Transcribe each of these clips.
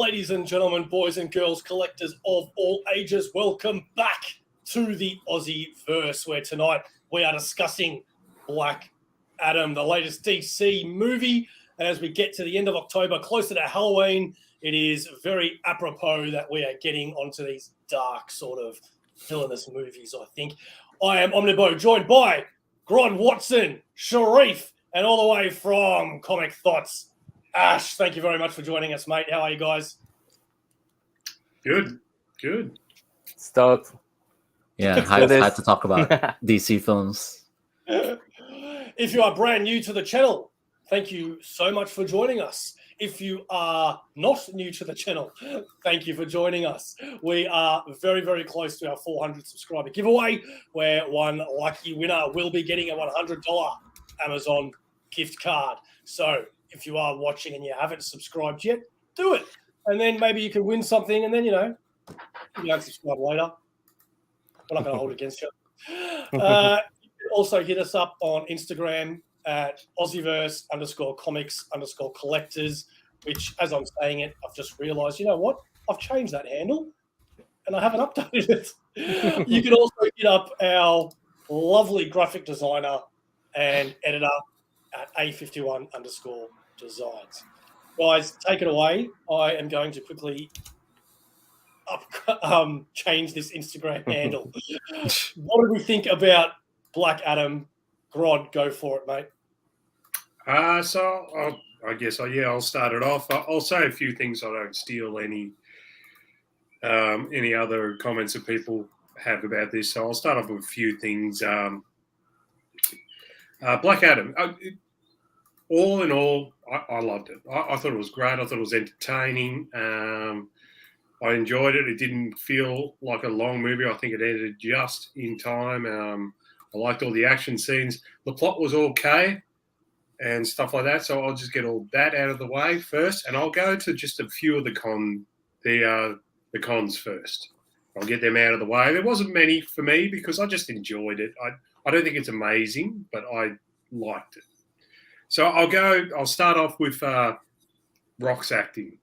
Ladies and gentlemen, boys and girls, collectors of all ages, welcome back to the AussieVerse, where tonight we are discussing Black Adam, the latest DC movie. And as we get to the end of October, closer to Halloween, it is very apropos that we are getting onto these dark sort of villainous movies, I think. I am OmniBeau, joined by Grodd, Watson, Sharif, and all the way from Comic Thoughts, Ash. Thank you very much for joining us, mate. How are you guys? Good. Stoked. Yeah, hyped to talk about DC films. If you are brand new to the channel, thank you so much for joining us. If you are not new to the channel, thank you for joining us. We are very, very close to our 400 subscriber giveaway, where one lucky winner will be getting a $100 Amazon gift card. So if you are watching and you haven't subscribed yet, do it. And then maybe you can win something, and then, you can unsubscribe later. We're not going to hold it against you. You can also hit us up on Instagram at AussieVerse_comics_collectors, which, as I'm saying it, I've just realised, you know what? I've changed that handle, and I haven't updated it. You can also hit up our lovely graphic designer and editor at A51_designs. Guys, take it away. I am going to quickly change this Instagram handle. What do we think about Black Adam? Grodd, go for it, mate. I guess I'll start it off. I'll say a few things. I don't steal any other comments that people have about this. So I'll start off with a few things. Black Adam. All in all, I loved it. I thought it was great. I thought it was entertaining. I enjoyed it. It didn't feel like a long movie. I think it ended just in time. I liked all the action scenes. The plot was okay and stuff like that. So I'll just get all that out of the way first, and I'll go to just a few of the cons first. I'll get them out of the way. There wasn't many for me because I just enjoyed it. I don't think it's amazing, but I liked it. So I'll start off with Rock's acting.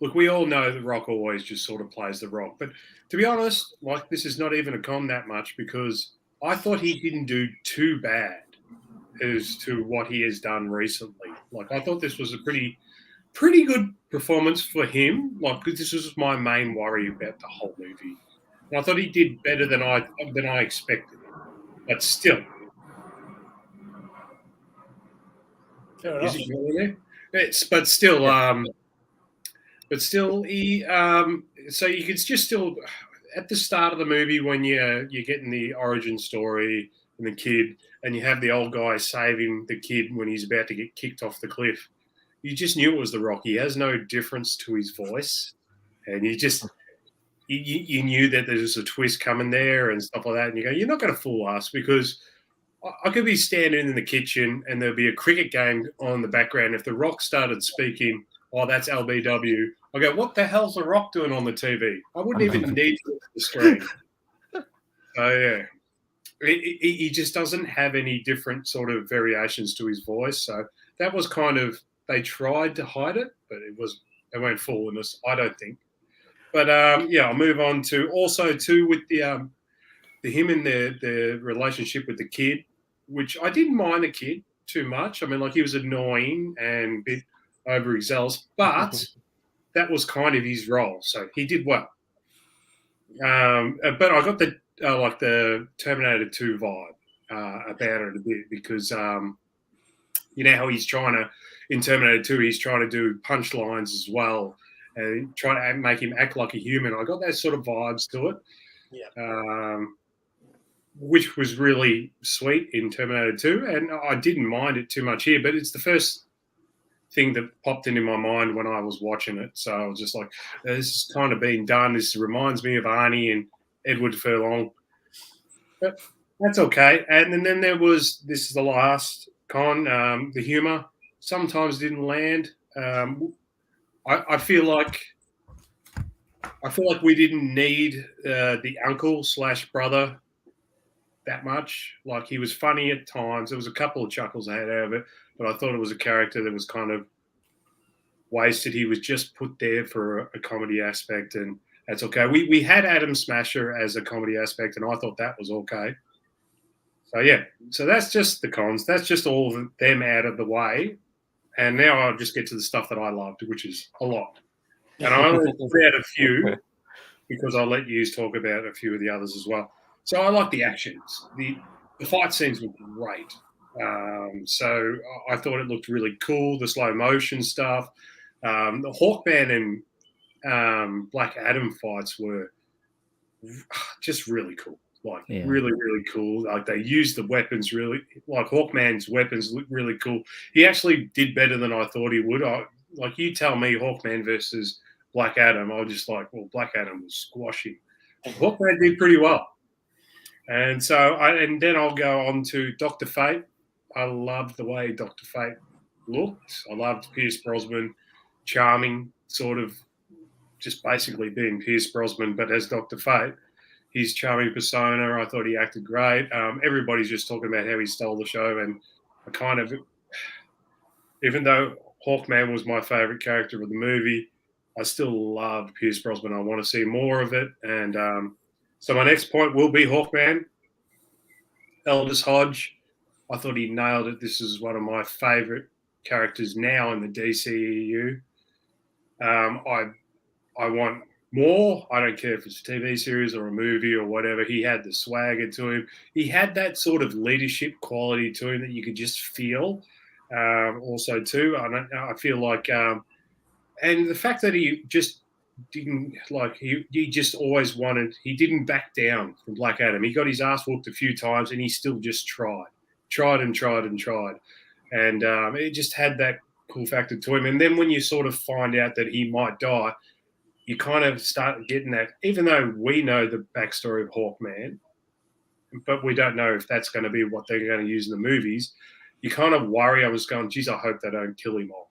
Look, we all know that Rock always just sort of plays the Rock. But to be honest, this is not even a con that much, because I thought he didn't do too bad as to what he has done recently. I thought this was a pretty good performance for him. This was my main worry about the whole movie. And I thought he did better than I expected. But still. Fair enough. But still, he. So you could just still, at the start of the movie, when you're getting the origin story and the kid, and you have the old guy saving the kid when he's about to get kicked off the cliff, you just knew it was the Rock. He has no difference to his voice, and you knew that there was a twist coming there and stuff like that. And you go, you're not going to fool us, because I could be standing in the kitchen and there'd be a cricket game on in the background. If the Rock started speaking, "Oh, that's LBW," I go, "What the hell's the Rock doing on the TV?" I wouldn't even need to look at the screen. So yeah, he just doesn't have any different sort of variations to his voice. So that was kind of, they tried to hide it, but they weren't fooling us, I don't think. But I'll move on to also too with the him and the relationship with the kid, which I didn't mind the kid too much. I mean, he was annoying and a bit overzealous, but that was kind of his role, so he did well. But I got the Terminator 2 vibe about it a bit, because you know how he's trying to, in Terminator 2, he's trying to do punchlines as well and try to make him act like a human. I got that sort of vibes to it. Yeah. Which was really sweet in Terminator 2, and I didn't mind it too much here, but it's the first thing that popped into my mind when I was watching it. So I was just like, this is kind of being done. This reminds me of Arnie and Edward Furlong. But that's okay. And then there was, this is the last con, the humor sometimes didn't land. I feel like we didn't need the uncle/brother that much. He was funny at times. There was a couple of chuckles I had out of it, but I thought it was a character that was kind of wasted. He was just put there for a comedy aspect, and that's okay. We had Adam Smasher as a comedy aspect, and I thought that was okay. So yeah, so that's just the cons. That's just all of them out of the way, and now I'll just get to the stuff that I loved, which is a lot. And I only put out a few because I'll let you talk about a few of the others as well. So I like the actions. The fight scenes were great. So I thought it looked really cool. The slow motion stuff, the Hawkman and Black Adam fights were just really cool. Like really, really cool. Like they used the weapons really. Like Hawkman's weapons look really cool. He actually did better than I thought he would. Like you tell me, Hawkman versus Black Adam, I was just like, well, Black Adam was squashing. Hawkman did pretty well. And so, and then I'll go on to Dr. Fate. I loved the way Dr. Fate looked. I loved Pierce Brosnan, charming, sort of just basically being Pierce Brosnan, but as Dr. Fate. His charming persona, I thought he acted great. Everybody's just talking about how he stole the show, and I kind of, even though Hawkman was my favorite character of the movie, I still loved Pierce Brosnan. I want to see more of it. And so my next point will be Hawkman. Aldous Hodge, I thought he nailed it. This is one of my favorite characters now in the DCEU. I want more. I don't care if it's a TV series or a movie or whatever. He had the swagger to him. He had that sort of leadership quality to him that you could just feel. Also, too, I feel like, and the fact that he just didn't like he just always wanted. He didn't back down from Black Adam. He got his ass whooped a few times, and he still just tried, and it just had that cool factor to him. And then when you sort of find out that he might die, you kind of start getting that, even though we know the backstory of Hawkman, but we don't know if that's going to be what they're going to use in the movies. You kind of worry. I was going, geez, I hope they don't kill him off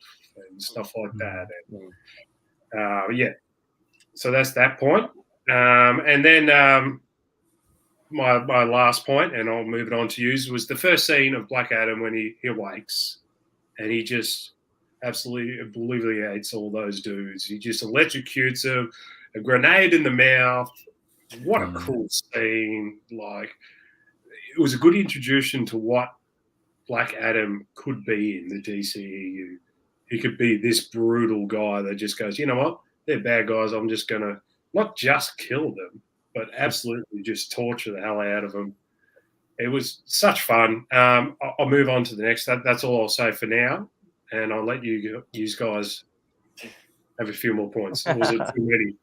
and stuff like that. And, yeah, so that's that point. And then my last point, and I'll move it on to you, was the first scene of Black Adam when he awakes, and he just absolutely obliterates all those dudes. He just electrocutes them, a grenade in the mouth. What a cool scene. Like, it was a good introduction to what Black Adam could be in the DCEU. He could be this brutal guy that just goes, you know what? They're bad guys. I'm just going to not just kill them, but absolutely just torture the hell out of them. It was such fun. I'll move on to the next. That's all I'll say for now. And I'll let you guys have a few more points. Was it too many?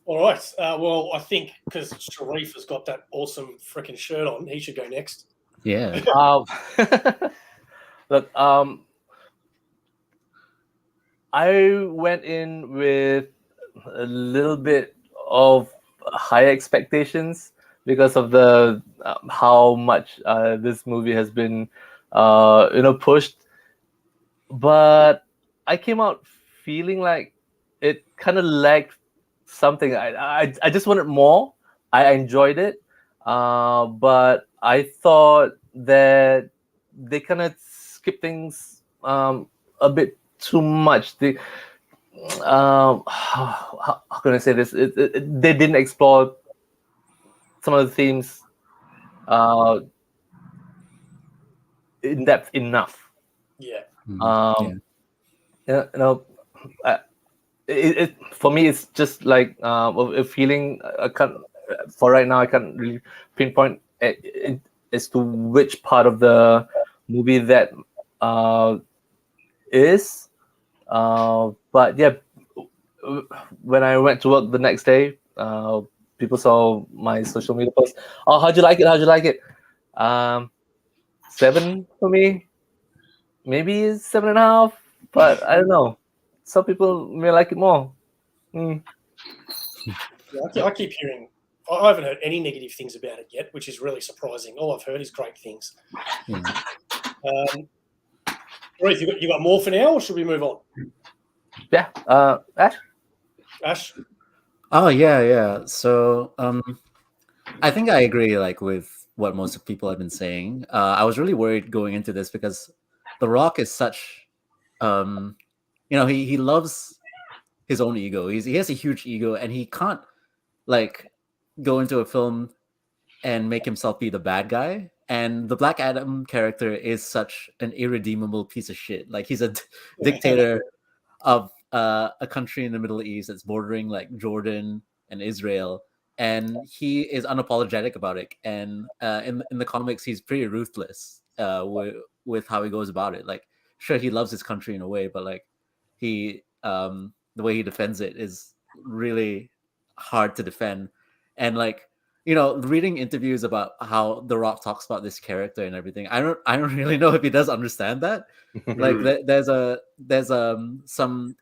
All right. Well, I think because Sharif has got that awesome freaking shirt on, he should go next. Yeah. Look, I went in with a little bit of high expectations because of the how much this movie has been pushed, but I came out feeling like it kind of lacked something. I just wanted more. I enjoyed it, but I thought that they kind of skipped things a bit too much. How can I say this? They didn't explore some of the themes in depth enough. Yeah. For me, it's just like a feeling. I can't, for right now, I can't really pinpoint as to which part of the movie that is. But yeah, when I went to work the next day, people saw my social media post. Oh, how'd you like it? How'd you like it? 7 for me, maybe 7.5, but I don't know. Some people may like it more. Yeah, I keep hearing. I haven't heard any negative things about it yet, which is really surprising. All I've heard is great things. Ruth, you got more for now, or should we move on? Yeah, Ash. Oh yeah. So I think I agree with what most people have been saying. I was really worried going into this because The Rock is such he loves his own ego. He has a huge ego, and he can't like go into a film and make himself be the bad guy. And the Black Adam character is such an irredeemable piece of shit. Like he's a dictator of a country in the Middle East that's bordering like Jordan and Israel, and he is unapologetic about it. And in the comics, he's pretty ruthless with how he goes about it. Like, sure, he loves his country in a way, but like he the way he defends it is really hard to defend. And like, reading interviews about how The Rock talks about this character and everything, I don't really know if he does understand that. Like there's some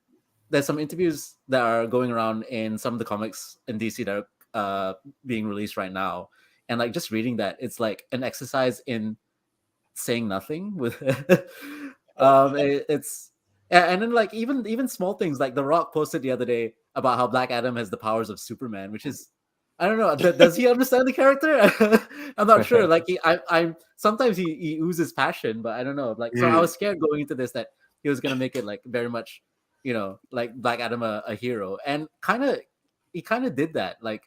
interviews that are going around in some of the comics in DC that are being released right now, and like just reading that, it's like an exercise in saying nothing with it's and then like even small things, like The Rock posted the other day about how Black Adam has the powers of Superman, which is, I don't know, does he understand the character? I'm not sure. Like I'm sometimes he oozes passion, but I don't know. Like, so I was scared going into this that he was gonna make it like very much, like Black Adam a hero, and he kind of did that. Like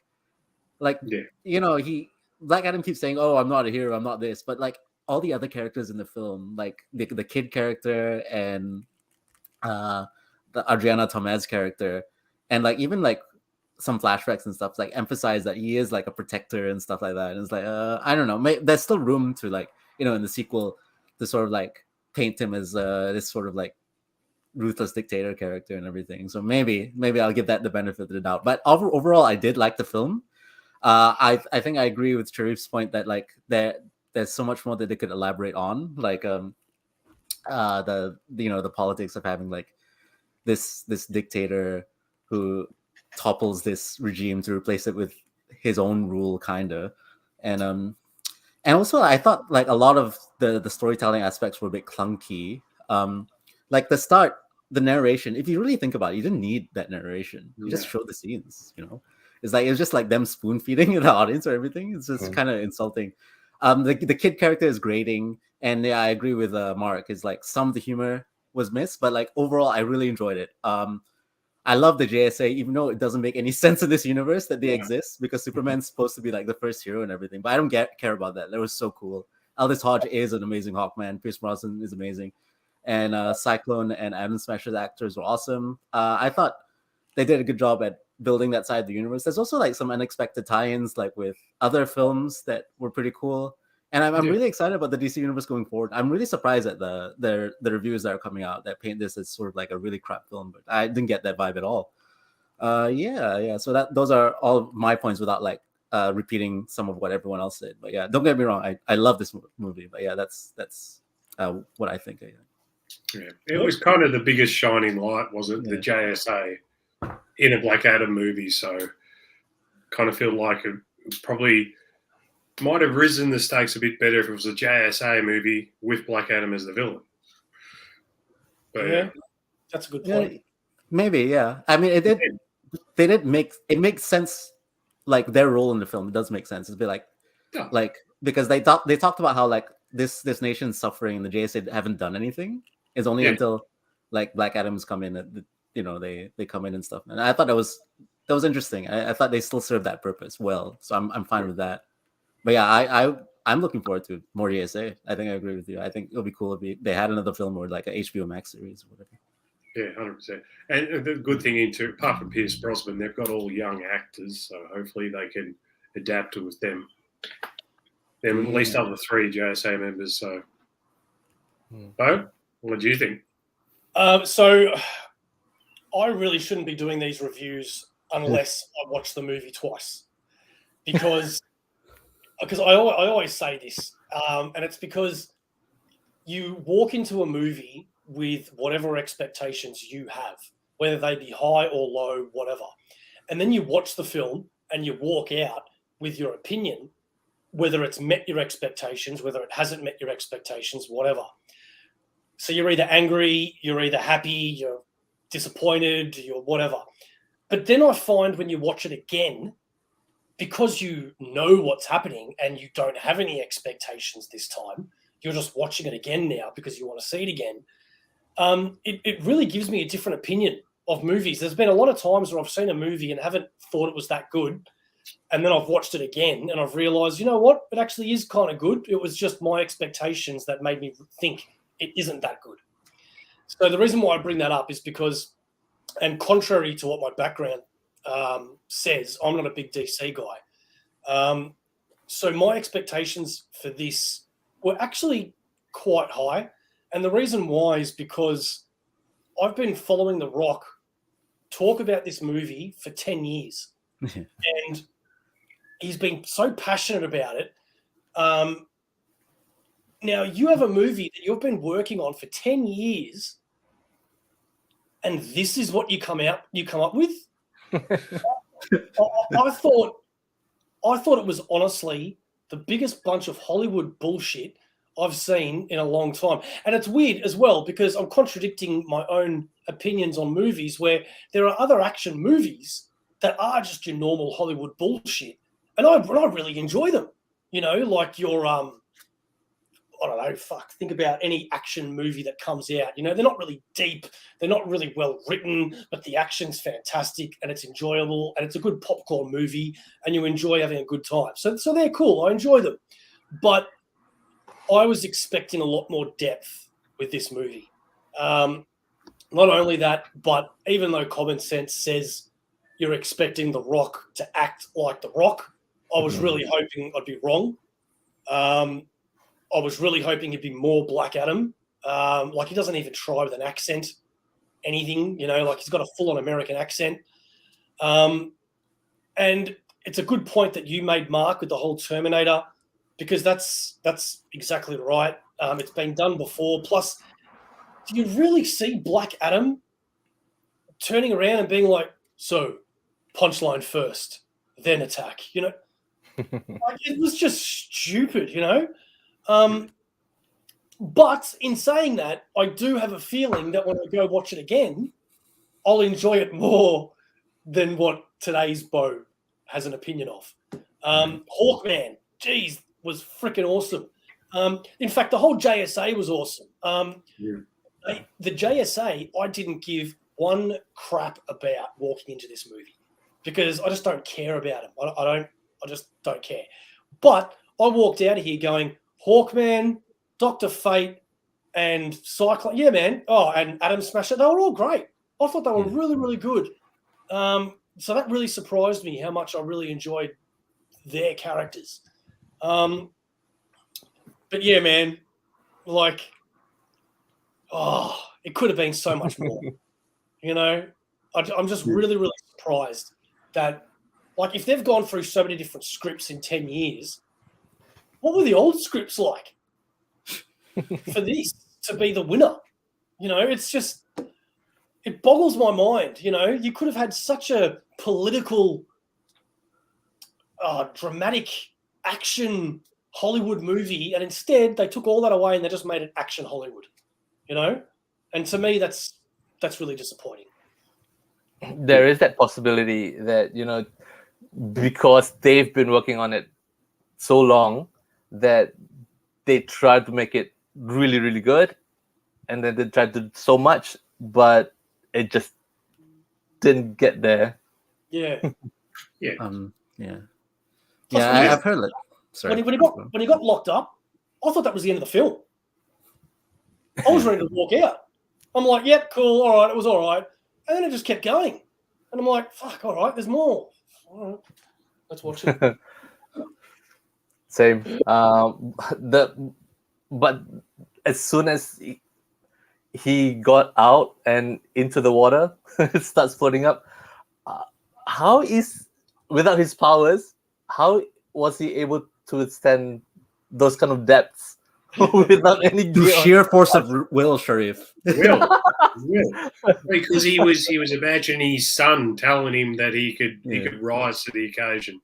he Black Adam keeps saying, "Oh, I'm not a hero, I'm not this," but like all the other characters in the film, like the kid character and the Adriana Tomez character, and like even like some flashbacks and stuff, like emphasize that he is like a protector and stuff like that. And it's like, I don't know, there's still room to like, in the sequel to sort of like paint him as this sort of like ruthless dictator character and everything. So maybe I'll give that the benefit of the doubt. But overall, I did like the film. I think I agree with Sharif's point that like there's so much more that they could elaborate on, like the politics of having like this dictator who topples this regime to replace it with his own rule, kinda. And also I thought like a lot of the storytelling aspects were a bit clunky. Like the narration, if you really think about it, you didn't need that narration. You just showed the scenes, It's like, it was just like them spoon feeding the audience or everything. It's just kind of insulting. The kid character is grating, and yeah, I agree with Mark. It's like some of the humor was missed, but like overall, I really enjoyed it. I love the JSA, even though it doesn't make any sense in this universe that they exist, because Superman's supposed to be like the first hero and everything. But I don't care about that. That was so cool. Aldous Hodge is an amazing Hawkman. Pierce Brosnan is amazing, and Cyclone and Adam Smasher's actors were awesome. I thought they did a good job at building that side of the universe. There's also like some unexpected tie-ins, like with other films that were pretty cool. And I'm really excited about the DC universe going forward. I'm really surprised at the reviews that are coming out that paint this as sort of like a really crap film, but I didn't get that vibe at all. Yeah. So those are all my points without like repeating some of what everyone else said. But yeah, don't get me wrong, I love this movie. But yeah, that's what I think. Yeah, it was kind of the biggest shining light, wasn't it? The JSA in a Black Adam movie. So kind of feel like it probably might have risen the stakes a bit better if it was a JSA movie with Black Adam as the villain. But yeah, that's a good point. Yeah, maybe, yeah. I mean, they did make sense, like their role in the film. It does make sense. It's a bit like, because they talked about how like this nation's suffering and the JSA haven't done anything. It's only until like Black Adam's come in that they come in and stuff. And I thought that was interesting. I thought they still serve that purpose well. So I'm fine with that. But yeah, I'm looking forward to more JSA. I think I agree with you. I think it'll be cool if they had another film or like a HBO Max series or whatever. Yeah, 100%. And the good thing apart from Pierce Brosnan, they've got all young actors, so hopefully they can adapt with them. Then at least other 3 JSA members. So, Bo, what do you think? So I really shouldn't be doing these reviews unless I watch the movie twice, because I always say this, and it's because you walk into a movie with whatever expectations you have, whether they be high or low, whatever, and then you watch the film and you walk out with your opinion, whether it's met your expectations, whether it hasn't met your expectations, whatever. So you're either angry, you're either happy, you're disappointed, you're whatever. But then I find when you watch it again, because you know what's happening and you don't have any expectations this time, you're just watching it again now because you want to see it again. it really gives me a different opinion of movies. There's been a lot of times where I've seen a movie and haven't thought it was that good. And then I've watched it again and I've realized, you know what? It actually is kind of good. It was just my expectations that made me think it isn't that good. So the reason why I bring that up is because, and contrary to what my background says, I'm not a big DC guy. So my expectations for this were actually quite high. And the reason why is because I've been following The Rock talk about this movie for 10 years. And he's been so passionate about it. Now, you have a movie that you've been working on for 10 years, and this is what you come up with? I thought it was honestly the biggest bunch of Hollywood bullshit I've seen in a long time. And it's weird as well because I'm contradicting my own opinions on movies where there are other action movies that are just your normal Hollywood bullshit. And I really enjoy them. You know, like your, I don't know, think about any action movie that comes out. You know, they're not really deep. They're not really well written, but the action's fantastic and it's enjoyable and it's a good popcorn movie and you enjoy having a good time. So they're cool. I enjoy them. But I was expecting a lot more depth with this movie. Not only that, but even though common sense says you're expecting The Rock to act like The Rock, I was really hoping I'd be wrong. I was really hoping he'd be more Black Adam. Like he doesn't even try with an accent, anything, you know, like he's got a full-on American accent. And it's a good point that you made, Mark, with the whole Terminator, because that's exactly right. It's been done before. Plus, do you really see Black Adam turning around and being like, so punchline first, then attack, you know? Like, it was just stupid, you know? But in saying that, I do have a feeling that when I go watch it again, I'll enjoy it more than what today's Beau has an opinion of. Hawkman, geez, was freaking awesome. In fact, the whole JSA was awesome. The JSA, I didn't give one crap about walking into this movie because I just don't care about him. I just don't care. But I walked out of here going, Hawkman, Dr. Fate, and Cyclone. Yeah, man. Oh, and Atom Smasher. They were all great. I thought they were really, really good. So that really surprised me how much I really enjoyed their characters. But yeah, man, like, it could have been so much more. You know, I'm just really, really surprised that, like, if they've gone through so many different scripts in 10 years, what were the old scripts like for this to be the winner? You know, it's just, it boggles my mind. You know, you could have had such a political, dramatic action Hollywood movie, and instead they took all that away and they just made it action Hollywood, you know? And to me, that's really disappointing. There is that possibility that, you know, because they've been working on it so long that they tried to make it really, really good, and then they tried to do so much, but it just didn't get there. Yeah. Yeah. I've heard it. Sorry. When he got locked up, I thought that was the end of the film. I was ready to walk out. I'm like, yep, cool, all right, it was all right. And then it just kept going. And I'm like, fuck, all right, there's more. All right, let's watch it. Same. But as soon as he got out and into the water, it starts floating up. How is, without his powers, how was he able to withstand those kind of depths without any Through sheer force of will, Sharif. Will. Because he was imagining his son telling him that he could rise to the occasion.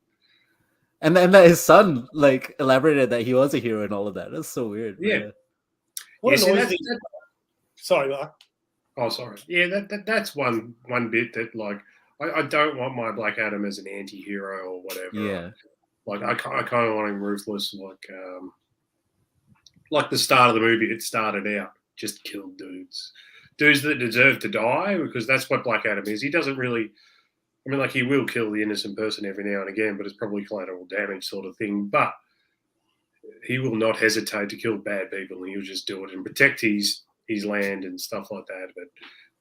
And then that his son like elaborated that he was a hero and all of that. That's so weird. Yeah. What Yeah, annoys me? Sorry, Mark. Oh, sorry. Yeah, that's one bit that, like, I don't want my Black Adam as an anti-hero or whatever. Yeah. Like, I kind of want him ruthless, like the start of the movie. It started out just kill dudes. dudes that deserve to die, because that's what Black Adam is. He doesn't really. I mean, like, he will kill the innocent person every now and again, but it's probably collateral damage sort of thing. But he will not hesitate to kill bad people, and he'll just do it and protect his land and stuff like that. But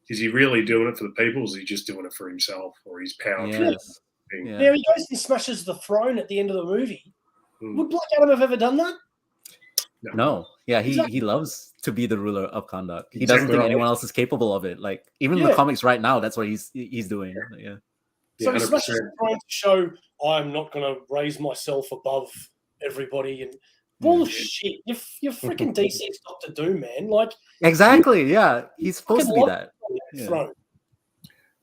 is he really doing it for the people, or is he just doing it for himself or his power? Yes. Thing? Yeah. Now he goes and smashes the throne at the end of the movie. Would Black Adam have ever done that? No. Yeah, he Exactly. loves to be the ruler of Kahndaq. He Exactly doesn't think right. anyone else is capable of it. Like, even in Yeah. the comics right now, that's what he's doing. Yeah. So he 100%. smashes the throne to show I'm not going to raise myself above everybody and bullshit. You're freaking DC's Doctor Doom, man. Like, Exactly. Yeah. He's supposed to be love that. Yeah. throne.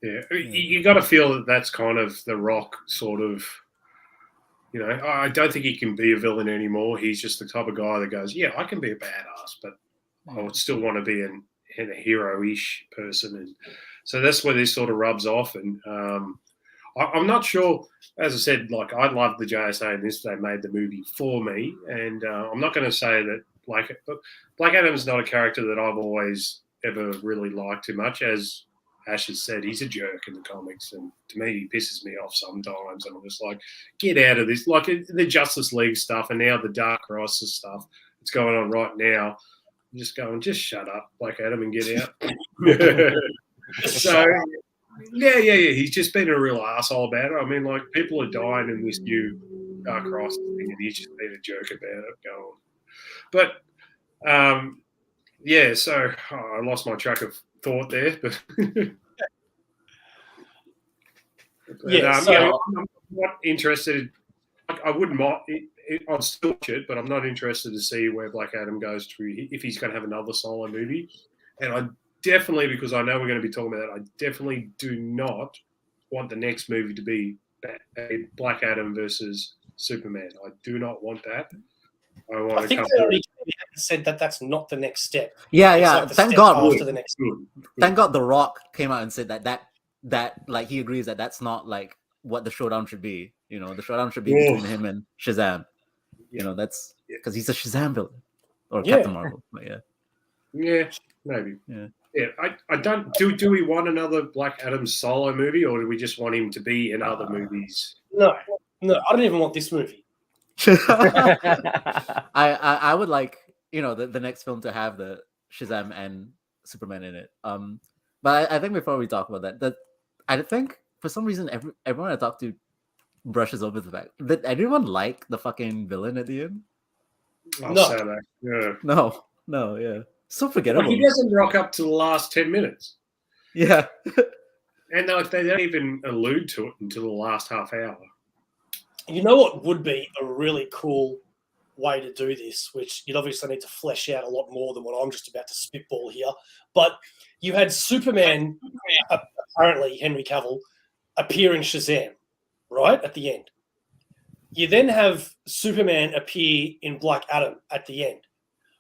Yeah, you got to feel that that's kind of the Rock sort of. You know, I don't think he can be a villain anymore. He's just the type of guy that goes, yeah, I can be a badass, but I would still want to be a hero-ish person. And so that's where this sort of rubs off. And I'm not sure, as I said, like, I love the JSA and this, they made the movie for me. And I'm not going to say that Black Adam's not a character that I've always ever really liked too much. As Ash has said, he's a jerk in the comics, and to me, he pisses me off sometimes. And I'm just like, get out of this. Like the Justice League stuff, and now the Dark Crisis stuff that's going on right now. I'm just going, just shut up, Black Adam, and get out. So, yeah. He's just been a real arsehole about it. I mean, like, people are dying in this new Dark Crisis thing, and he's just been a jerk about it. Going, but yeah. So I lost my track of thought there, but I'm not interested. I wouldn't mind. I'd still watch it, but I'm not interested to see where Black Adam goes to if he's going to have another solo movie. And I definitely, because I know we're going to be talking about that, I definitely do not want the next movie to be a Black Adam versus Superman. I do not want that. I think they already said that that's not the next step. Yeah, It's yeah. like the Thank step God. after the next. Thank God, The Rock came out and said that like he agrees that that's not like what the showdown should be. You know, the showdown should be between him and Shazam. You know, that's because he's a Shazam villain or Captain Marvel. But yeah, maybe. Yeah. I don't. Do we want another Black Adam solo movie, or do we just want him to be in other movies? No, I don't even want this movie. I would like, you know, the next film to have the Shazam and Superman in it. But I think before we talk about that I think for some reason everyone I talk to brushes over the fact that anyone like the fucking villain at the end. No, yeah, so forgettable. Well, he doesn't rock up to the last 10 minutes. Yeah, and they don't even allude to it until the last half hour. You know what would be a really cool way to do this, which you'd obviously need to flesh out a lot more than what I'm just about to spitball here, but you had Superman, apparently Henry Cavill, appear in Shazam, right, at the end. You then have Superman appear in Black Adam at the end.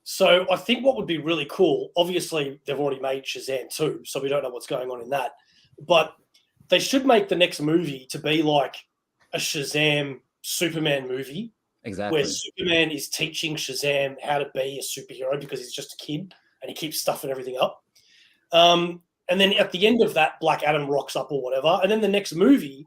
So I think what would be really cool, obviously they've already made Shazam 2, so we don't know what's going on in that, but they should make the next movie to be like a Shazam Superman movie. Exactly. Where Superman is teaching Shazam how to be a superhero because he's just a kid and he keeps stuffing everything up. And then at the end of that, Black Adam rocks up or whatever. And then the next movie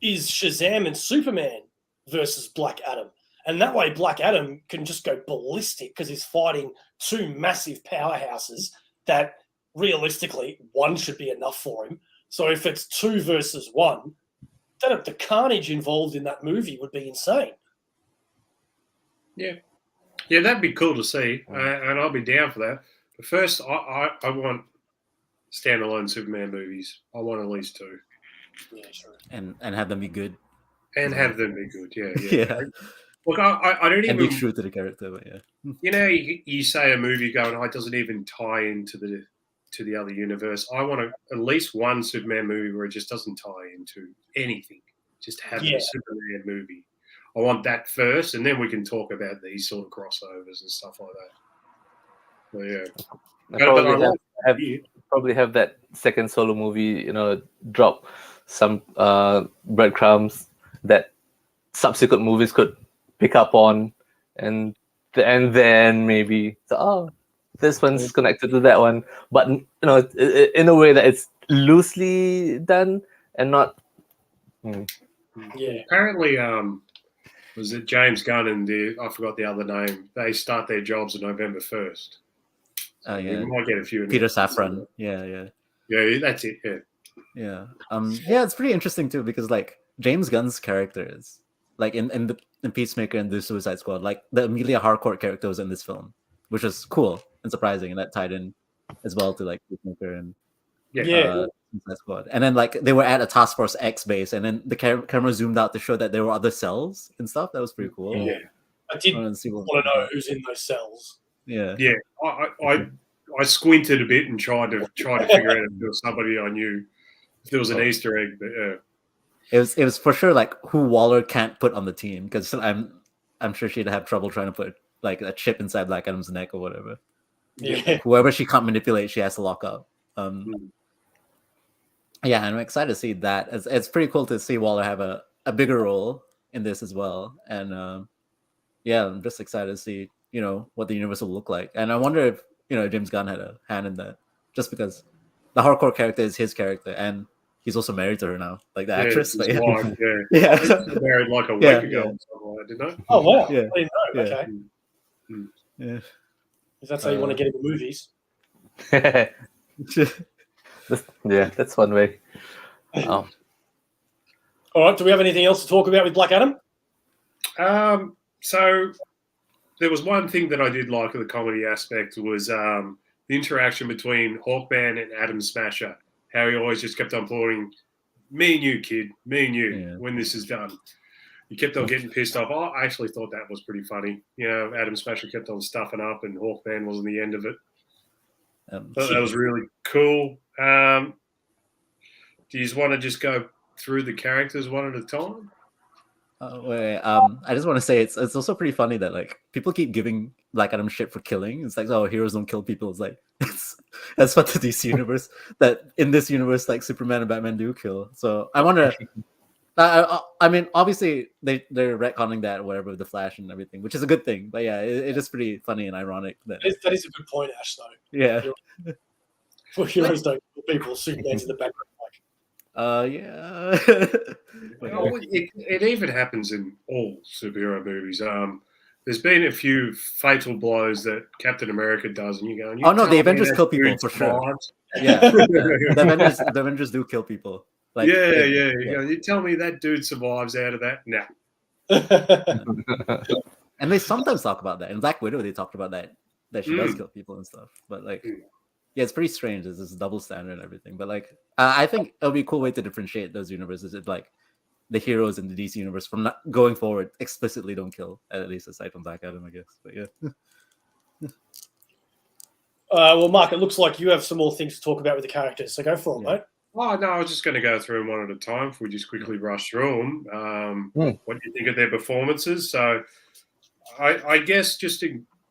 is Shazam and Superman versus Black Adam. And that way Black Adam can just go ballistic because he's fighting two massive powerhouses that realistically one should be enough for him. So if it's 2 versus 1, then the carnage involved in that movie would be insane. Yeah, that'd be cool to see, and I'll be down for that. But first, I want standalone Superman movies. I want at least 2. Yeah, sure. And have them be good. And have them be good, yeah. Yeah. Look, I don't even... And be true to the character, but yeah. You know, you say a movie going, it doesn't even tie into the other universe. I want at least one Superman movie where it just doesn't tie into anything. Just have a Superman movie. I want that first, and then we can talk about these sort of crossovers and stuff like that. But yeah. Probably have that second solo movie, you know, drop some breadcrumbs that subsequent movies could pick up on, and then maybe this one's connected to that one, but in a way that it's loosely done and not. Yeah. Apparently, was it James Gunn and I forgot the other name. They start their jobs on November 1st. Oh We yeah, might get a few. Peter Safran. Yeah. Yeah, that's it. Yeah. Yeah. Yeah, it's pretty interesting too because like James Gunn's character is like in Peacemaker and the Suicide Squad, like the Amelia Harcourt character was in this film, which was cool and surprising, and that tied in as well to like Peacemaker and Suicide Squad. And then like they were at a Task Force X base, and then the camera zoomed out to show that there were other cells and stuff. That was pretty cool. Yeah. I did want to know who's in those cells. Yeah. Yeah. I squinted a bit and tried to figure out if there was somebody I knew. If there was an Easter egg, but it was for sure like who Waller can't put on the team because I'm sure she'd have trouble trying to put like a chip inside Black Adam's neck or whatever. Yeah. Whoever she can't manipulate, she has to lock up. Yeah, and I'm excited to see that. It's pretty cool to see Waller have a bigger role in this as well. And yeah, I'm just excited to see what the universe will look like. And I wonder if James Gunn had a hand in that, just because the hardcore character is his character and he's also married to her now, like the actress. But yeah. Wife, Yeah. Married like a week ago or something like that, didn't I? Oh wow! Yeah. I didn't know. Yeah. Okay. Yeah. Is that how you want to get into movies? Yeah, that's one way. All right. Do we have anything else to talk about with Black Adam? So there was one thing that I did like of the comedy aspect was the interaction between Hawkman and Atom Smasher. How he always just kept on pouring, me and you, kid, me and you, when this is done. He kept on getting pissed off. I actually thought that was pretty funny. Atom Smasher kept on stuffing up and Hawkman wasn't the end of it. That was really cool. Do you just want to just go through the characters one at a time? I just want to say it's also pretty funny that like people keep giving Black Adam shit for killing. It's like, oh, heroes don't kill people. It's like that's what the DC universe that in this universe like Superman and Batman do kill. So I wonder. I mean, obviously they're retconning that or whatever with the Flash and everything, which is a good thing. But yeah, it is pretty funny and ironic that is a good point, Ash. Though. Yeah. Heroes don't kill people. Superman's in the background. Yeah. It even happens in all superhero movies. There's been a few fatal blows that Captain America does, and you go, oh no, the Avengers kill people for sure. Yeah, the Avengers do kill people. Like, yeah. You tell me that dude survives out of that? No. And they sometimes talk about that. In Black Widow, they talked about that she does kill people and stuff. But like, yeah, it's pretty strange. There's this double standard and everything. But like, I think it'll be a cool way to differentiate those universes. It's like the heroes in the DC universe from not going forward explicitly don't kill, at least aside from Black Adam, I guess. But yeah. Well, Mark, it looks like you have some more things to talk about with the characters. So go for it, mate. Oh, no, I was just going to go through them one at a time if we just quickly rush through them. What do you think of their performances? So I guess just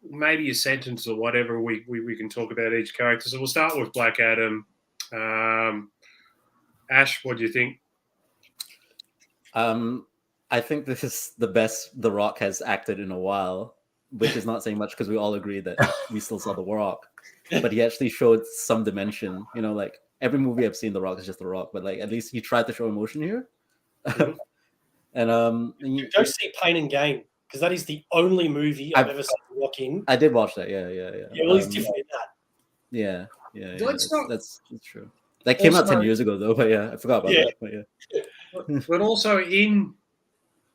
maybe a sentence or whatever, we can talk about each character. So we'll start with Black Adam. Ash, what do you think? I think this is the best The Rock has acted in a while, which is not saying much because we all agree that we still saw The Rock. But he actually showed some dimension, like every movie I've seen, The Rock is just The Rock, but like at least he tried to show emotion here. And go see Pain and Gain because that is the only movie I've ever seen The Rock in. I did watch that. Yeah. Yeah, well, he's different in that. Yeah. That's true. That came out 10 years ago though, but yeah, I forgot about that. But yeah. But also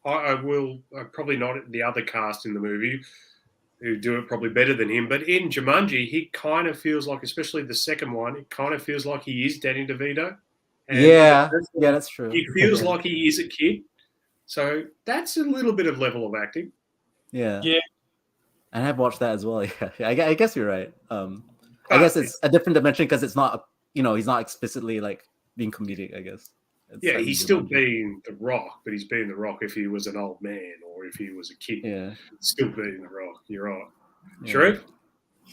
I will probably not the other cast in the movie who do it probably better than him, but in Jumanji, he kind of feels like, especially the second one, it kind of feels like he is Danny DeVito. And that's true. He feels like he is a kid. So that's a little bit of level of acting. Yeah. And I've watched that as well. Yeah, I guess you're right. I guess it's a different dimension because it's not, he's not explicitly like being comedic, I guess. He's still being The Rock, but he's being The Rock if he was an old man or if he was a kid. Yeah. Still being The Rock. You're right. Yeah. Sharif?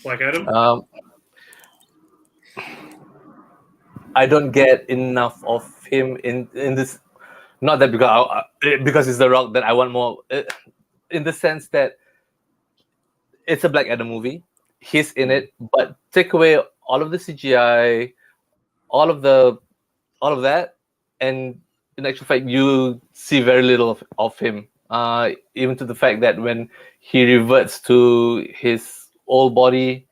Black Adam? I don't get enough of him in this. Not that because it's The Rock that I want more. In the sense that it's a Black Adam movie, he's in it, but take away all of the CGI, all of that, and in actual fact, you see very little of him. Even to the fact that when he reverts to his old body,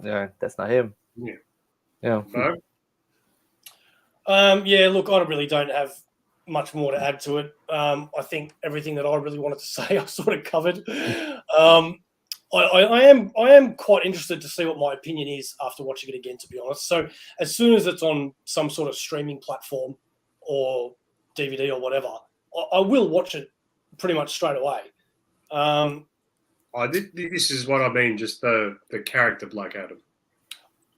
yeah, that's not him. Yeah. Yeah. No? Yeah, look, I really don't have much more to add to it. I think everything that I really wanted to say, I sort of covered. I am quite interested to see what my opinion is after watching it again, to be honest. So as soon as it's on some sort of streaming platform or DVD or whatever, I will watch it pretty much straight away. This is what I mean, just the character Black Adam.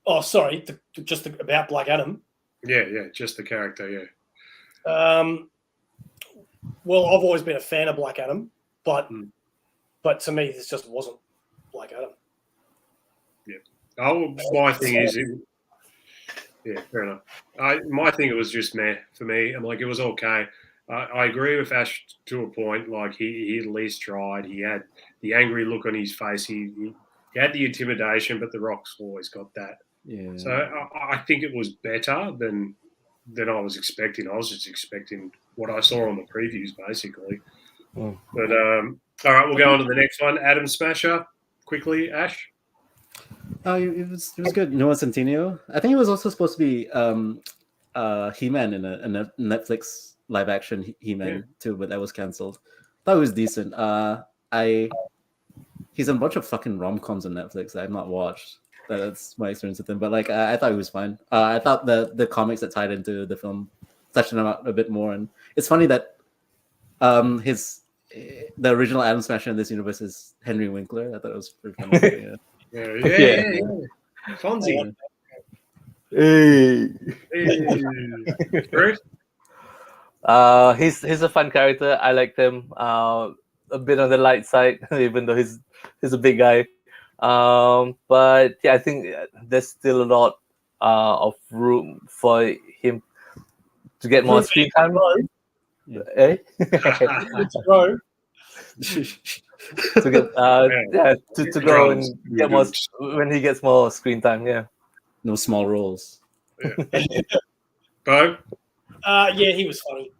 Oh, sorry, about Black Adam. Yeah, just the character, yeah. Well, I've always been a fan of Black Adam, but to me, this just wasn't Black Adam. Yeah. Oh, my thing is, yeah, fair enough. My thing, it was just meh for me. I'm like, it was okay. I agree with Ash to a point. Like, he at least tried. He had the angry look on his face. He had the intimidation, but The Rock's always got that. Yeah. So I think it was better than I was expecting. I was just expecting what I saw on the previews, basically. Mm. But all right, we'll go on to the next one. Adam Smasher, quickly, Ash. Oh, it was good. Noah Centineo. I think it was also supposed to be He-Man in a Netflix live action He-Man too, but that was cancelled. Thought it was decent. He's in a bunch of fucking rom-coms on Netflix that I've not watched. That's my experience with him. But like, I thought he was fine. I thought the comics that tied into the film touched him out a bit more, and it's funny that the original Adam Smasher in this universe is Henry Winkler. I thought it was pretty funny. Yeah. Fonzie. Hey. Bruce? He's a fun character. I liked him. A bit on the light side, even though he's a big guy. But yeah, I think there's still a lot of room for him to get more screen time. Eh? Bro. to get to go and get more when he gets more screen time. Yeah. No small roles. Bo? Yeah, he was funny.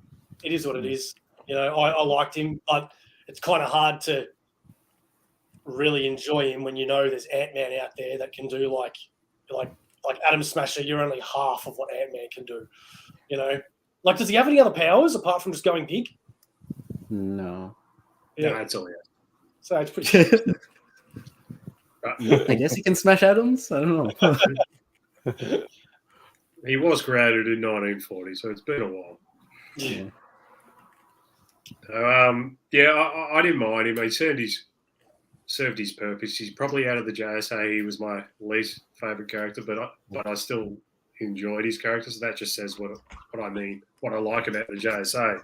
It is what it is. You know, I liked him, but it's kind of hard to really enjoy him when you know there's Ant-Man out there that can do like Adam Smasher. You're only half of what Ant-Man can do. You know, like, does he have any other powers apart from just going big? No. Yeah, No, that's all he has. so it's pretty. I guess he can smash atoms. I don't know. He was created in 1940, so it's been a while. Yeah. I didn't mind him. He served his purpose. He's probably out of the JSA. He was my least favorite character, but I still enjoyed his character. So that just says what I mean, what I like about the JSA.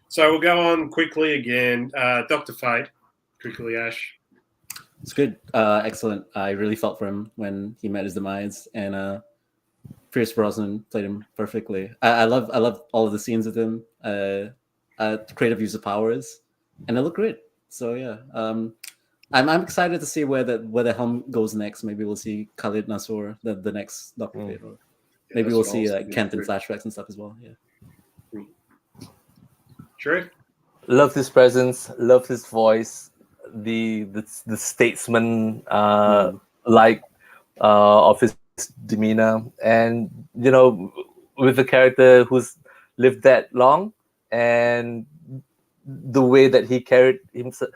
So we'll go on quickly again. Dr. Fate, quickly, Ash. It's good. Excellent. I really felt for him when he met his demise, and Pierce Brosnan played him perfectly. I love all of the scenes with him. Creative use of powers, and it looked great. So yeah, I'm excited to see where the helm goes next. Maybe we'll see Khalid Nassour, the next Doctor Fate, or maybe we'll see like Kent in flashbacks and stuff as well. Yeah. True. Loved his presence. Loved his voice. The statesman of his demeanor, and you know, with a character who's lived that long, and the way that he carried himself,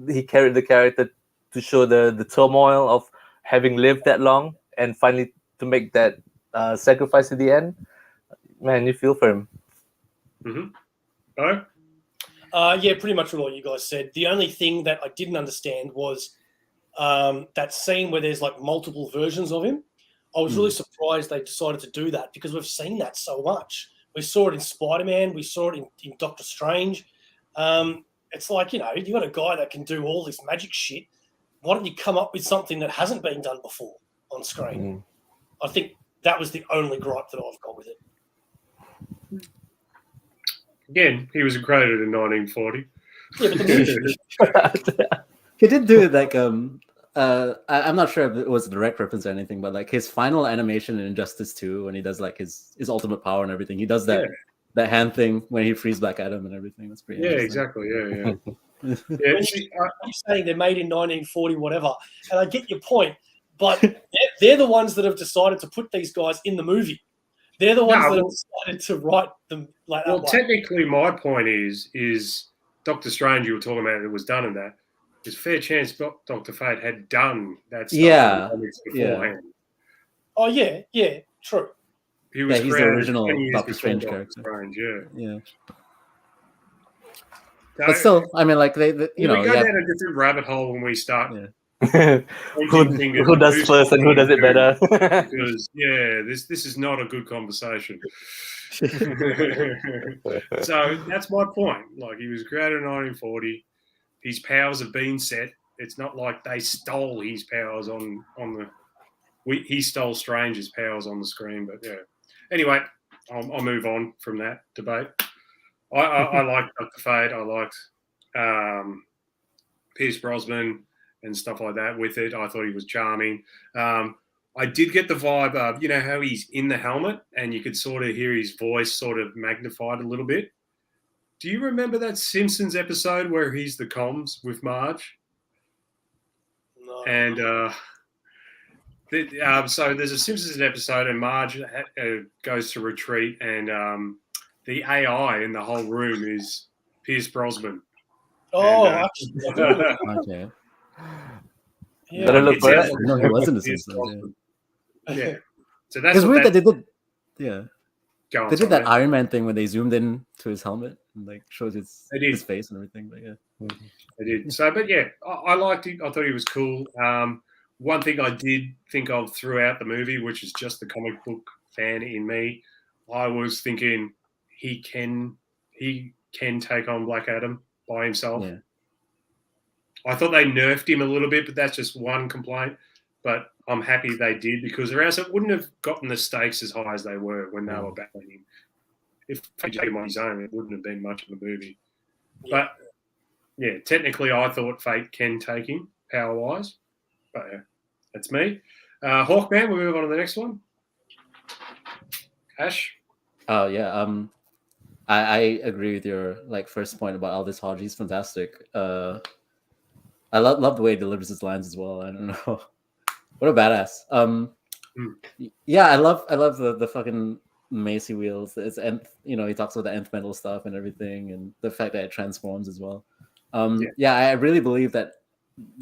he carried the character to show the turmoil of having lived that long and finally to make that sacrifice at the end. Man, you feel for him. Mm-hmm. Oh? Yeah, pretty much what you guys said. The only thing that I didn't understand was that scene where there's like multiple versions of him. I was really surprised they decided to do that because we've seen that so much. We saw it in Spider-Man. We saw it in Doctor Strange. It's like, you know, you got a guy that can do all this magic shit. Why don't you come up with something that hasn't been done before on screen? I think that was the only gripe that I've got with it. Again, he was created in 1940. Yeah, but the movie. He did do like I'm not sure if it was a direct reference or anything, but like his final animation in Injustice 2, when he does like his ultimate power and everything, he does that that hand thing when he frees Black Adam and everything. That's pretty interesting. Exactly. Yeah. When you're saying they're made in 1940, whatever, and I get your point, but they're the ones that have decided to put these guys in the movie. They're the ones that have decided to write them like that. Well, technically, my point is Doctor Strange, you were talking about, it was done in that. There's a fair chance Dr. Fate had done that stuff beforehand. Oh, yeah, true. He was he's the original Doctor Strange character. Yeah. So, but still, I mean, like, they you know, we go down a different rabbit hole when we start. who does first and who does it better? Because, this is not a good conversation. So that's my point. Like, he was created in 1940. His powers have been set. It's not like they stole his powers on the. He stole Strange's powers on the screen, but yeah. Anyway, I'll move on from that debate. I liked Dr. Fate. I liked Pierce Brosnan and stuff like that with it. I thought he was charming. I did get the vibe of, you know, how he's in the helmet and you could sort of hear his voice sort of magnified a little bit. Do you remember that Simpsons episode where he's the comms with Marge? No. And so there's a Simpsons episode and Marge goes to retreat and the AI in the whole room is Pierce Brosnan. Oh, and, okay. Yeah. Look for it. No, he wasn't a Simpsons. Yeah. So that's it's weird that they did. Yeah. They did that Iron Man thing when they zoomed in to his helmet and like showed his face and everything. But yeah, they did. So, but yeah, I liked it. I thought he was cool. One thing I did think of throughout the movie, which is just the comic book fan in me, I was thinking he can take on Black Adam by himself. Yeah. I thought they nerfed him a little bit, but that's just one complaint. But I'm happy they did because or else it wouldn't have gotten the stakes as high as they were when they were battling him. If he took him on his own, it wouldn't have been much of a movie. Yeah. But yeah, technically, I thought Fate can take him power-wise. But yeah, that's me. Hawkman, we'll move on to the next one. Ash? Oh yeah. I agree with your like first point about Aldous Hodge. He's fantastic. I love the way he delivers his lines as well. I don't know. What a badass. Yeah, I love the fucking Macy wheels. It's you know, he talks about the nth metal stuff and everything, and the fact that it transforms as well. Yeah, I really believe that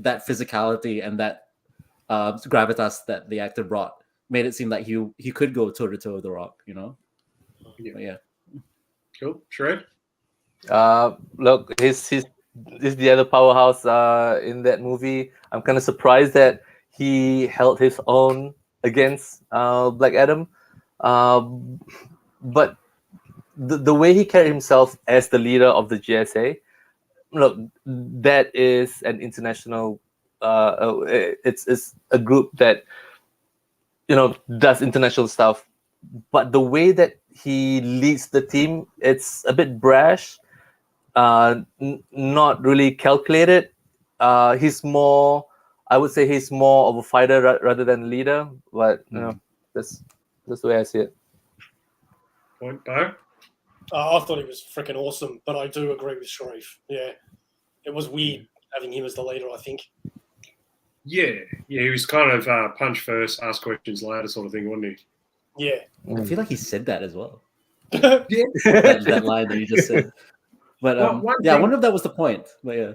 physicality and that gravitas that the actor brought made it seem like he could go toe to toe with The Rock. You know. Yeah. Cool. Shred? Look, he's the other powerhouse in that movie. I'm kind of surprised that he held his own against Black Adam. But the way he carried himself as the leader of the GSA, look, that is an international. It's a group that, you know, does international stuff. But the way that he leads the team, it's a bit brash, not really calculated. He's more, I would say, he's more of a fighter rather than a leader. But you know, that's the way I see it. Point, Bo? I thought he was freaking awesome, but I do agree with Sharif. Yeah, it was weird having him as the leader, I think. Yeah, he was kind of punch first, ask questions later sort of thing, wasn't he? Yeah. I feel like he said that as well. Yeah. that line that you just said. But I wonder if that was the point. But yeah.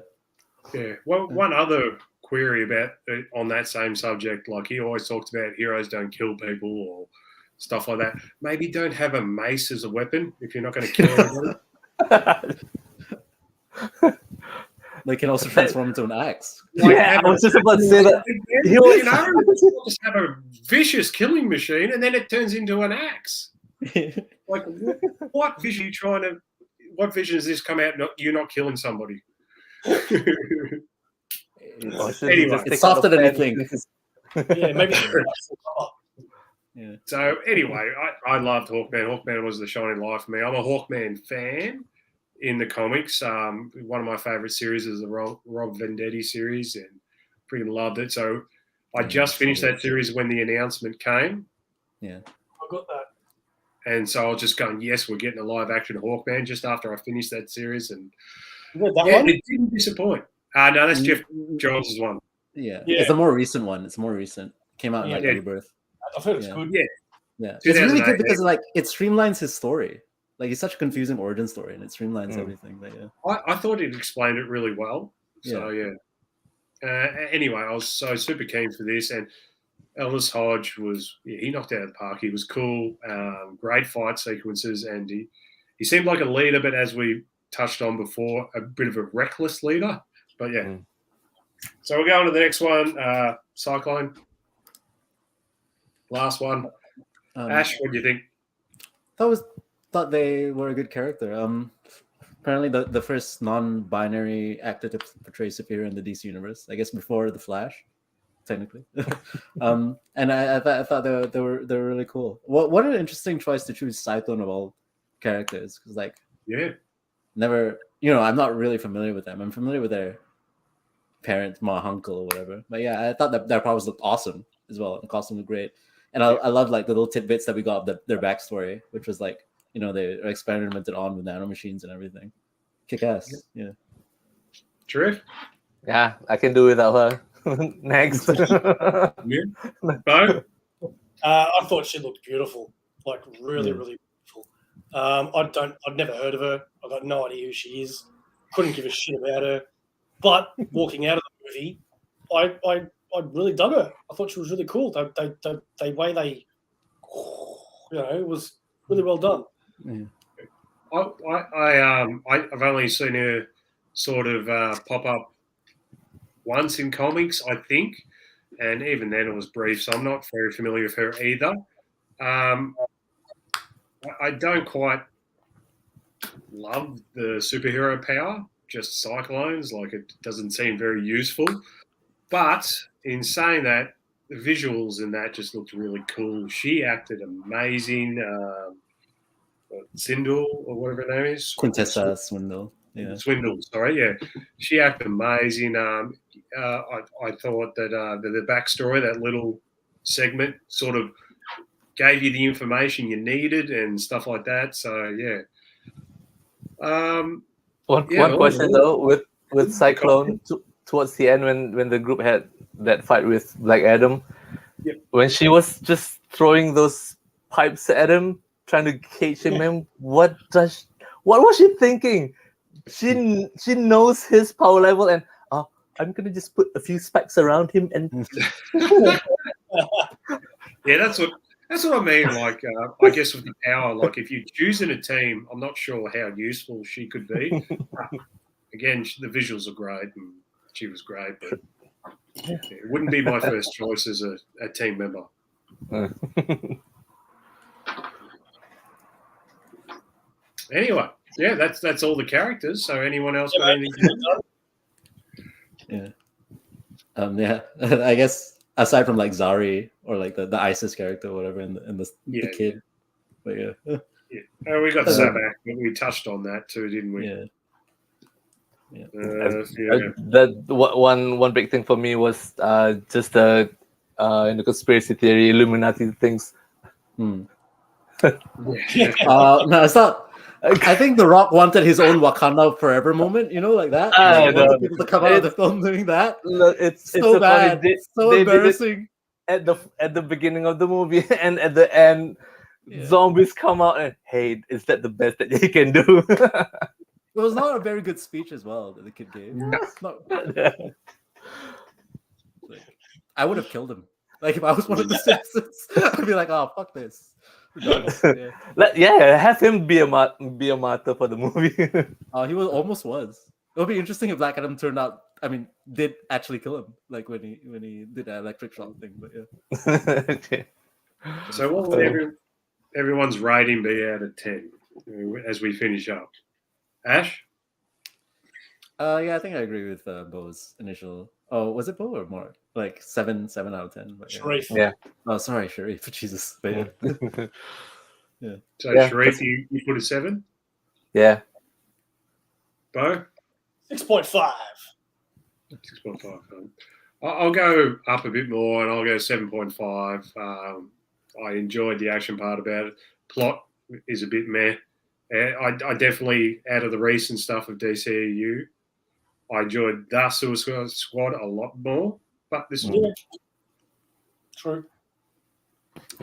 Yeah. Well, one other query about on that same subject, like he always talks about heroes don't kill people or stuff like that. Maybe don't have a mace as a weapon if you're not going to kill anybody. They can also transform into an axe. Yeah, I was just about to say that. You know, just have a vicious killing machine, and then it turns into an axe. Like, what vision are you trying to? What vision does this come out? You're not killing somebody. Anyway, it's softer than you think. Yeah, maybe. Yeah. So anyway, I loved Hawkman. Hawkman was the shining light for me. I'm a Hawkman fan. In the comics, one of my favorite series is the Rob Venditti series, and freaking loved it. So I just finished that series when the announcement came. Yeah. I got that. And so I was just going, yes, we're getting a live action Hawkman just after I finished that series. And You read that one? it didn't disappoint. No, that's Jeff Johns' one. Yeah. Yeah. It's a more recent one. It's more recent. Came out in like Yeah. Rebirth. I've heard it's Yeah. good. Yeah. It's really 2008. good because like it streamlines his story. Like it's such a confusing origin story and it streamlines everything. But yeah. I thought it explained it really well. So anyway, I was so super keen for this, and Ellis Hodge was he knocked it out of the park. He was cool, great fight sequences, and he seemed like a leader, but as we touched on before, a bit of a reckless leader. But yeah. So we'll go on to the next one, Cyclone. Last one. Ash, what do you think? Thought they were a good character. Apparently the first non-binary actor to portray superhero in the DC universe. I guess before the Flash, technically. And I thought they were really cool. What an interesting choice to choose Cyclone of all characters, because like never, I'm not really familiar with them. I'm familiar with their parent, ma, uncle, or whatever. But yeah, I thought that their powers looked awesome as well. The costume looked great, and I love like the little tidbits that we got of their backstory, which was like. They experimented on with nanomachines and everything. Kick ass. Yeah. True. Yeah, I can do without her. Next. Bo? I thought she looked beautiful, like really, really beautiful. I'd never heard of her. I've got no idea who she is. Couldn't give a shit about her. But walking out of the movie, I really dug her. I thought she was really cool. The way they, it was really well done. Yeah. I've only seen her sort of pop up once in comics, I think, and even then it was brief, so I'm not very familiar with her either. I don't quite love the superhero power, just cyclones, like it doesn't seem very useful. But in saying that, the visuals in that just looked really cool. She acted amazing. Swindle or whatever her name is. Quintessa Swindle. Yeah. Swindle, sorry, yeah. She acted amazing. I thought that the backstory, that little segment, sort of gave you the information you needed and stuff like that. So yeah. One question though, with Cyclone towards the end when the group had that fight with Black Adam, when she was just throwing those pipes at him, trying to cage him in, what was she thinking? She knows his power level, and I'm gonna just put a few spikes around him and yeah, that's what I mean. Like I guess with the power, like if you choose in a team, I'm not sure how useful she could be. Again, the visuals are great and she was great, but it wouldn't be my first choice as a team member. Anyway, yeah, that's all the characters. So anyone else got anything? Yeah. I guess aside from like Zari or like the ISIS character or whatever and the kid. But yeah. We got Sabak, but we touched on that too, didn't we? Yeah. That one big thing for me was just the in the conspiracy theory Illuminati things. No, it's not. I think The Rock wanted his own Wakanda Forever moment, like that. He wanted people to come out of the film doing that. It's so bad. So embarrassing. At the beginning of the movie and at the end, zombies come out and hey, is that the best that you can do? It was not a very good speech as well that the kid gave. I would have killed him. Like if I was one of the citizens, I'd be like, "Oh, fuck this." Have him be a martyr for the movie. He almost was. It would be interesting if Black Adam turned out. I mean, did actually kill him, like when he did that electric shock thing. But yeah. Okay. So what would everyone's rating be out of 10 as we finish up? Ash? Yeah, I think I agree with Bo's initial. Oh, was it Bo or Mark? Like 7 out of 10. But Sharif. Yeah. Oh, sorry, Sharif. Jesus. But yeah. Yeah. So Sharif, you put a 7? Yeah. Bo? 6.5. 6.5. I'll go up a bit more, and I'll go 7.5. I enjoyed the action part about it. Plot is a bit meh. I definitely, out of the recent stuff of DCEU, I enjoyed the Suicide Squad a lot more. But this is True.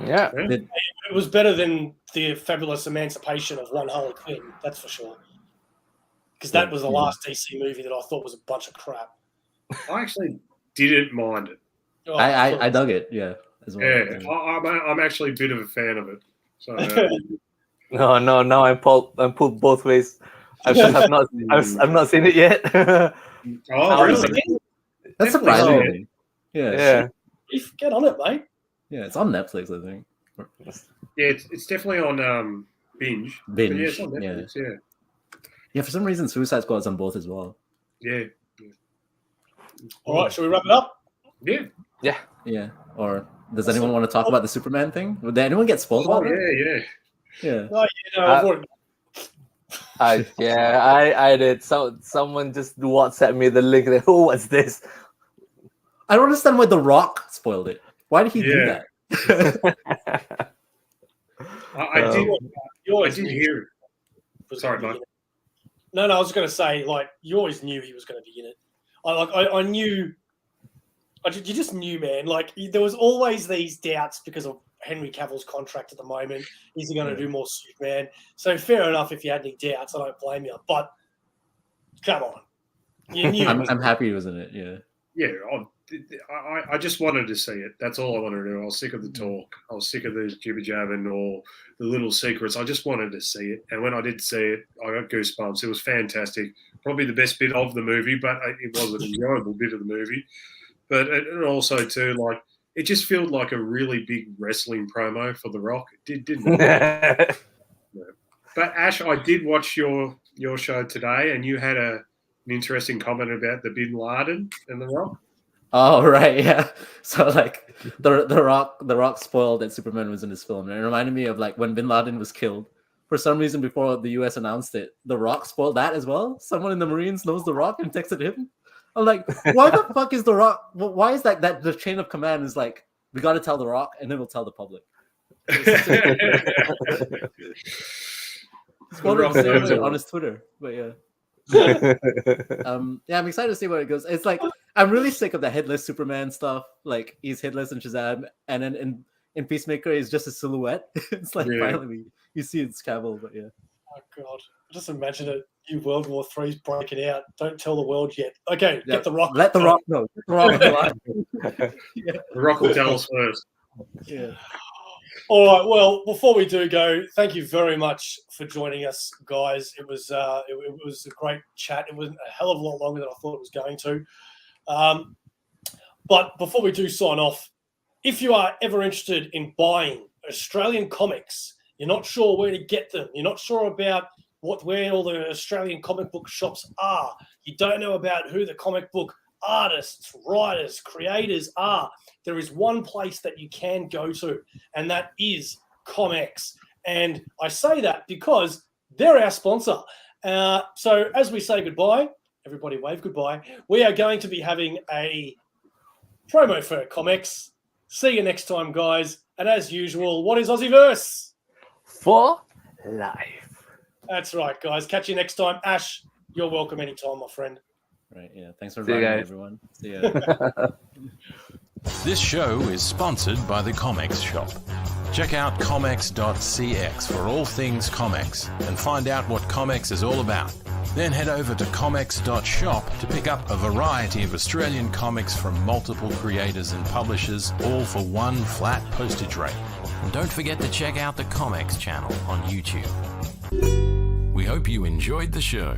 Yeah. It was better than the fabulous emancipation of One Harley Quinn, that's for sure. Because that was the last DC movie that I thought was a bunch of crap. I actually didn't mind it. Oh, I dug it, yeah, as well. Yeah, I'm actually a bit of a fan of it. So No, now I'm pulled both ways. I've not seen it yet. really? That's surprising. Yeah. Get on it, mate. Yeah, it's on Netflix, I think. Yeah, it's definitely on Binge. Binge, But yeah, it's on Netflix, yeah. Yeah, for some reason, Suicide Squad's on both as well. Yeah. All right, shall we wrap it up? Yeah. Yeah. Or does anyone want to talk about the Superman thing? Did anyone get spoiled about it? Yeah. No, I've already... I did. So someone just WhatsApp me the link. Like, oh, what's this? I don't understand why The Rock spoiled it. Why did he do that? I did hear it. Sorry, Mike. No, I was going to say, like, you always knew he was going to be in it. I knew. You just knew, man. Like, there was always these doubts because of Henry Cavill's contract at the moment. Is he going to do more Superman? So fair enough if you had any doubts. I don't blame you. But come on, you knew. I'm happy he was in it. Yeah. Yeah. I just wanted to see it. That's all I wanted to do. I was sick of the talk. I was sick of the jibber jabbing or the little secrets. I just wanted to see it. And when I did see it, I got goosebumps. It was fantastic. Probably the best bit of the movie, but it was an enjoyable bit of the movie. But it also, too, like, it just felt like a really big wrestling promo for The Rock. It didn't it? No. But, Ash, I did watch your show today, and you had an interesting comment about the Bin Laden and The Rock. Oh right, yeah. So like the Rock spoiled that Superman was in this film, and it reminded me of like when Bin Laden was killed. For some reason, before the U.S. announced it, The Rock spoiled that as well. Someone in the Marines knows The Rock and texted him. I'm like, why the fuck is The Rock? Why is that the chain of command is like we got to tell The Rock and then we'll tell the public. On his Twitter, but yeah. Yeah, I'm excited to see where it goes. It's like I'm really sick of the headless Superman stuff. Like he's headless in Shazam, and then in Peacemaker he's just a silhouette. It's like finally you see it's Cavill, but yeah. Oh God, just imagine it. New World War III's breaking out. Don't tell the world yet. Okay, get The Rock. Let The Rock know. Get The Rock. The Rock will tell us first. Yeah. All right. Well, before we do go, thank you very much for joining us, guys. It was a great chat. It was a hell of a lot longer than I thought it was going to. But before we do sign off, if you are ever interested in buying Australian comics, you're not sure where to get them, you're not sure about where all the Australian comic book shops are, you don't know about who the comic book artists, writers, creators are, there is one place that you can go to, and that is Comx. And I say that because they're our sponsor. So as we say goodbye, everybody wave goodbye, we are going to be having a promo for Comx. See you next time, guys. And as usual, what is AussieVerse? For life. That's right, guys. Catch you next time. Ash, you're welcome anytime, my friend. Right, yeah. Thanks for inviting me, everyone. See ya. This show is sponsored by the Comx Shop. Check out comx.cx for all things Comx and find out what Comx is all about. Then head over to comx.shop to pick up a variety of Australian comics from multiple creators and publishers, all for one flat postage rate. And don't forget to check out the Comx channel on YouTube. We hope you enjoyed the show.